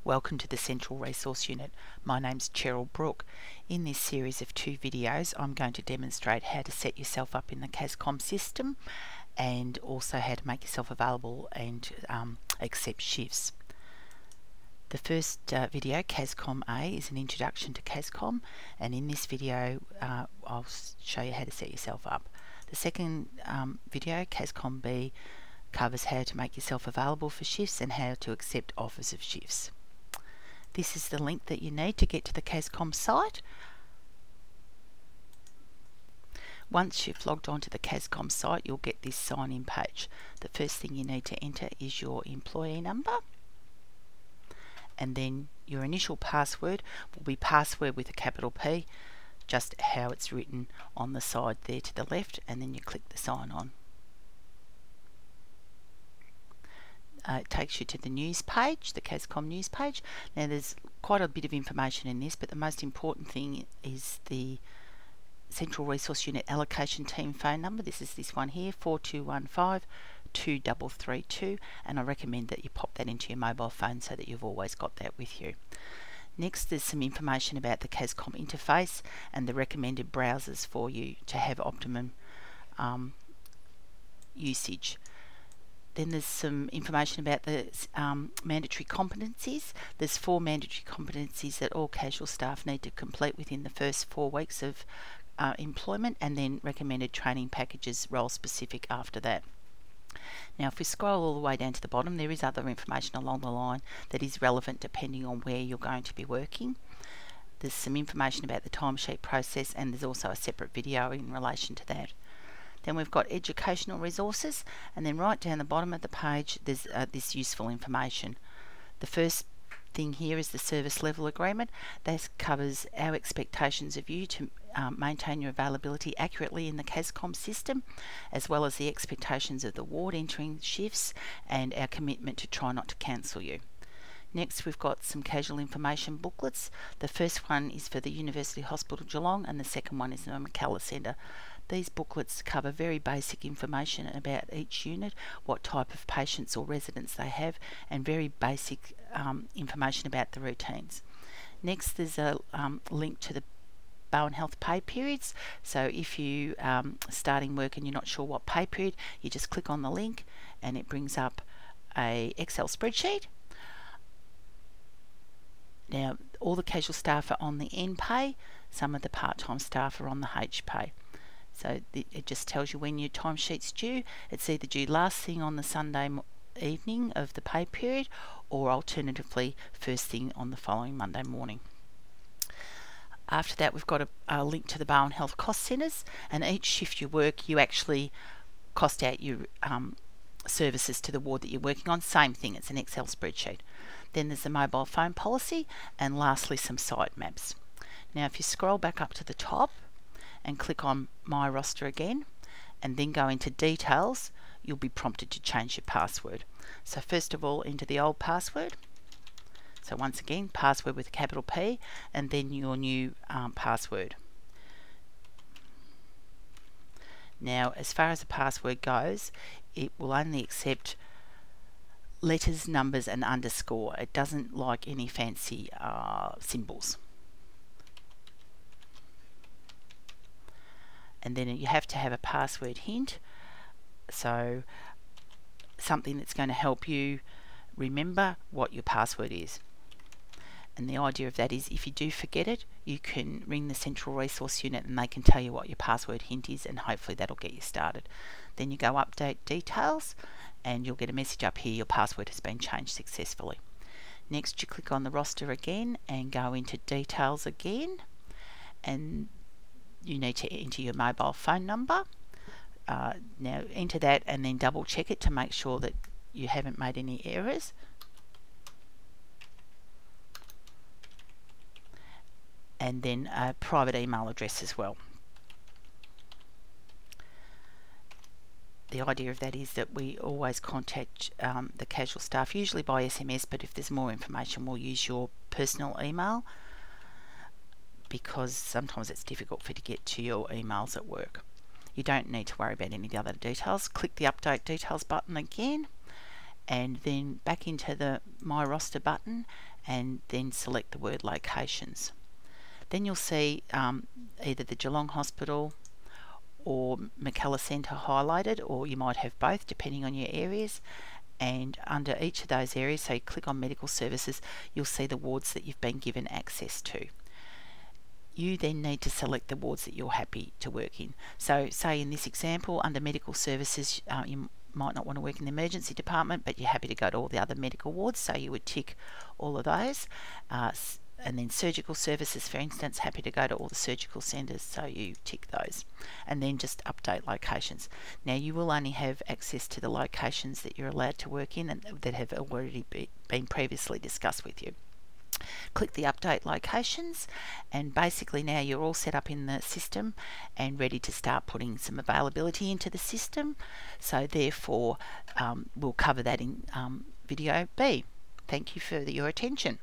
Welcome to the Central Resource Unit. My name's Cheryl Brooke. In this series of 2 videos I'm going to demonstrate how to set yourself up in the CASCOM system and also how to make yourself available and accept shifts. The first video, CASCOM A, is an introduction to CASCOM, and in this video I'll show you how to set yourself up. The second video, CASCOM B, covers how to make yourself available for shifts and how to accept offers of shifts. This is the link that you need to get to the CASCOM site. Once you've logged onto the CASCOM site, you'll get this sign-in page. The first thing you need to enter is your employee number, and then your initial password will be password with a capital P, just how it's written on the side there to the left, and then you click the sign on. It takes you to the news page, the CASCOM news page. Now there's quite a bit of information in this, but the most important thing is the Central Resource Unit Allocation Team phone number. This is this one here, 4215 2332, and I recommend that you pop that into your mobile phone so that you've always got that with you. Next, there's some information about the CASCOM interface and the recommended browsers for you to have optimum usage. Then there's some information about the mandatory competencies. There's 4 mandatory competencies that all casual staff need to complete within the first 4 weeks of employment, and then recommended training packages role specific after that. Now if we scroll all the way down to the bottom, there is other information along the line that is relevant depending on where you're going to be working. There's some information about the timesheet process, and there's also a separate video in relation to that. Then we've got educational resources, and then right down the bottom of the page there's this useful information. The first thing here is the service level agreement. That covers our expectations of you to maintain your availability accurately in the CASCOM system, as well as the expectations of the ward entering shifts and our commitment to try not to cancel you. Next, we've got some casual information booklets. The first one is for the University Hospital Geelong, and the second one is the Mackellar Centre. These booklets cover very basic information about each unit, what type of patients or residents they have, and very basic information about the routines. Next, there's a link to the Bowen Health pay periods. So if you starting work and you're not sure what pay period, you just click on the link and it brings up a Excel spreadsheet. Now all the casual staff are on the N pay, some of the part-time staff are on the H pay. So it just tells you when your timesheet's due. It's either due last thing on the Sunday evening of the pay period, or alternatively first thing on the following Monday morning. After that, we've got a link to the Bowen Health cost centres, and each shift you work you actually cost out your services to the ward that you're working on. Same thing, it's an Excel spreadsheet. Then there's the mobile phone policy, and lastly some site maps. Now if you scroll back up to the top and click on My Roster again, and then go into Details, you'll be prompted to change your password. So first of all, enter the old password. So once again, password with a capital P, and then your new password. Now as far as the password goes, it will only accept letters, numbers and underscore. It doesn't like any fancy symbols. And then you have to have a password hint, so something that's going to help you remember what your password is. And the idea of that is, if you do forget it, you can ring the Central Resource Unit and they can tell you what your password hint is, and hopefully that'll get you started. Then you go Update Details and you'll get a message up here, your password has been changed successfully. Next you click on the roster again and go into Details again, and you need to enter your mobile phone number. Now enter that and then double check it to make sure that you haven't made any errors. And then a private email address as well. The idea of that is that we always contact the casual staff, usually by SMS, but if there's more information we'll use your personal email, because sometimes it's difficult for you to get to your emails at work. You don't need to worry about any of the other details. Click the Update Details button again, and then back into the My Roster button, and then select the word locations. Then you'll see either the Geelong Hospital or Mackellar Centre highlighted, or you might have both depending on your areas. And under each of those areas, so you click on medical services, you'll see the wards that you've been given access to. You then need to select the wards that you're happy to work in. So say in this example, under medical services, you might not want to work in the emergency department, but you're happy to go to all the other medical wards, so you would tick all of those. And then surgical services, for instance, happy to go to all the surgical centres, so you tick those. And then just update locations. Now you will only have access to the locations that you're allowed to work in and that have already been previously discussed with you. Click the update locations, and basically now you're all set up in the system and ready to start putting some availability into the system. So therefore we'll cover that in video B. Thank you for your attention.